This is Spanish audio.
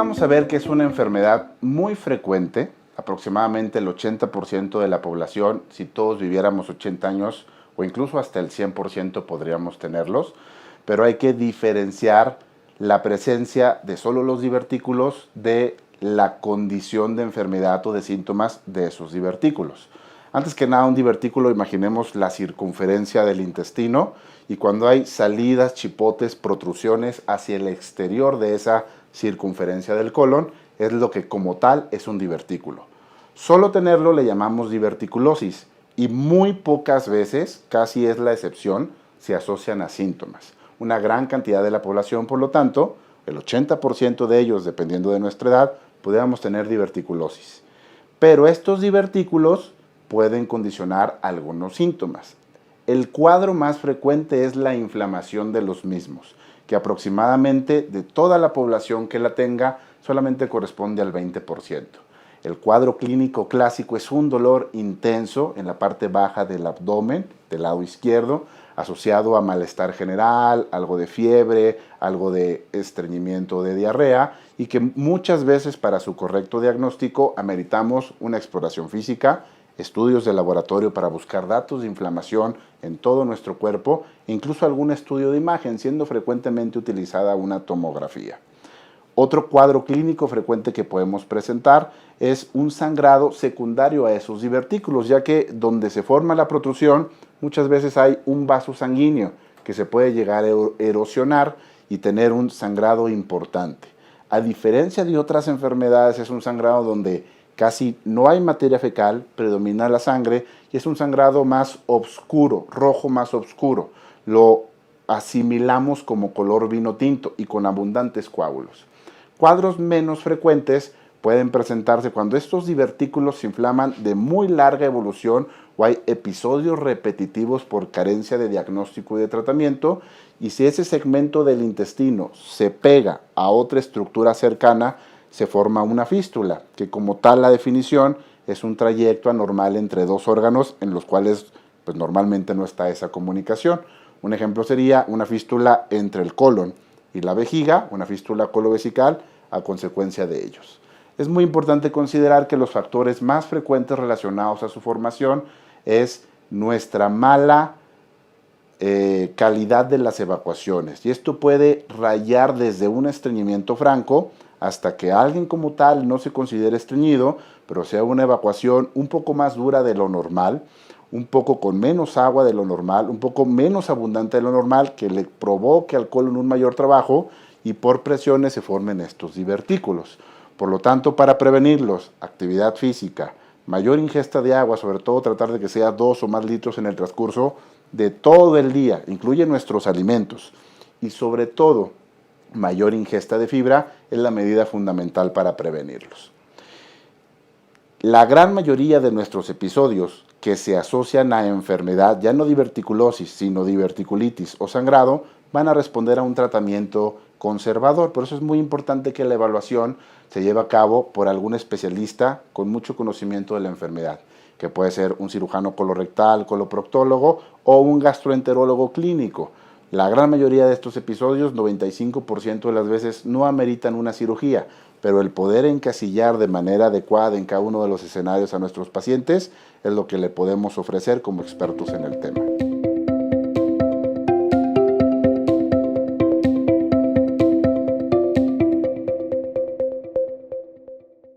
empezamos a ver que es una enfermedad muy frecuente, aproximadamente el 80% de la población, si todos viviéramos 80 años o incluso hasta el 100% podríamos tenerlos, pero hay que diferenciar la presencia de solo los divertículos de la condición de enfermedad o de síntomas de esos divertículos. Antes que nada, un divertículo, imaginemos la circunferencia del intestino y cuando hay salidas, chipotes, protrusiones hacia el exterior de esa circunferencia del colon, es lo que como tal es un divertículo. Solo tenerlo le llamamos diverticulosis y muy pocas veces, casi es la excepción, se asocian a síntomas. Una gran cantidad de la población, por lo tanto, el 80% de ellos, dependiendo de nuestra edad, podríamos tener diverticulosis. Pero estos divertículos pueden condicionar algunos síntomas. El cuadro más frecuente es la inflamación de los mismos, que aproximadamente de toda la población que la tenga solamente corresponde al 20%. El cuadro clínico clásico es un dolor intenso en la parte baja del abdomen, del lado izquierdo, asociado a malestar general, algo de fiebre, algo de estreñimiento, de diarrea, y que muchas veces para su correcto diagnóstico ameritamos una exploración física, estudios de laboratorio para buscar datos de inflamación en todo nuestro cuerpo, e incluso algún estudio de imagen, siendo frecuentemente utilizada una tomografía. Otro cuadro clínico frecuente que podemos presentar es un sangrado secundario a esos divertículos, ya que donde se forma la protrusión muchas veces hay un vaso sanguíneo que se puede llegar a erosionar y tener un sangrado importante. A diferencia de otras enfermedades, es un sangrado donde casi no hay materia fecal, predomina la sangre y es un sangrado más oscuro, rojo más oscuro. Lo asimilamos como color vino tinto y con abundantes coágulos. Cuadros menos frecuentes pueden presentarse cuando estos divertículos se inflaman de muy larga evolución o hay episodios repetitivos por carencia de diagnóstico y de tratamiento, y si ese segmento del intestino se pega a otra estructura cercana, se forma una fístula, que como tal la definición es un trayecto anormal entre dos órganos en los cuales pues, normalmente no está esa comunicación. Un ejemplo sería una fístula entre el colon y la vejiga, una fístula colovesical a consecuencia de ellos. Es muy importante considerar que los factores más frecuentes relacionados a su formación es nuestra mala calidad de las evacuaciones, y esto puede rayar desde un estreñimiento franco hasta que alguien como tal no se considere estreñido, pero sea una evacuación un poco más dura de lo normal, un poco con menos agua de lo normal, un poco menos abundante de lo normal, que le provoque al colon un mayor trabajo y por presiones se formen estos divertículos. Por lo tanto, para prevenirlos, actividad física, mayor ingesta de agua, sobre todo tratar de que sea 2 o más litros en el transcurso de todo el día, incluye nuestros alimentos, y sobre todo, mayor ingesta de fibra es la medida fundamental para prevenirlos. La gran mayoría de nuestros episodios que se asocian a enfermedad, ya no diverticulosis, sino diverticulitis o sangrado, van a responder a un tratamiento conservador. Por eso es muy importante que la evaluación se lleve a cabo por algún especialista con mucho conocimiento de la enfermedad, que puede ser un cirujano colorectal, coloproctólogo o un gastroenterólogo clínico. La gran mayoría de estos episodios, 95% de las veces, no ameritan una cirugía, pero el poder encasillar de manera adecuada en cada uno de los escenarios a nuestros pacientes es lo que le podemos ofrecer como expertos en el tema.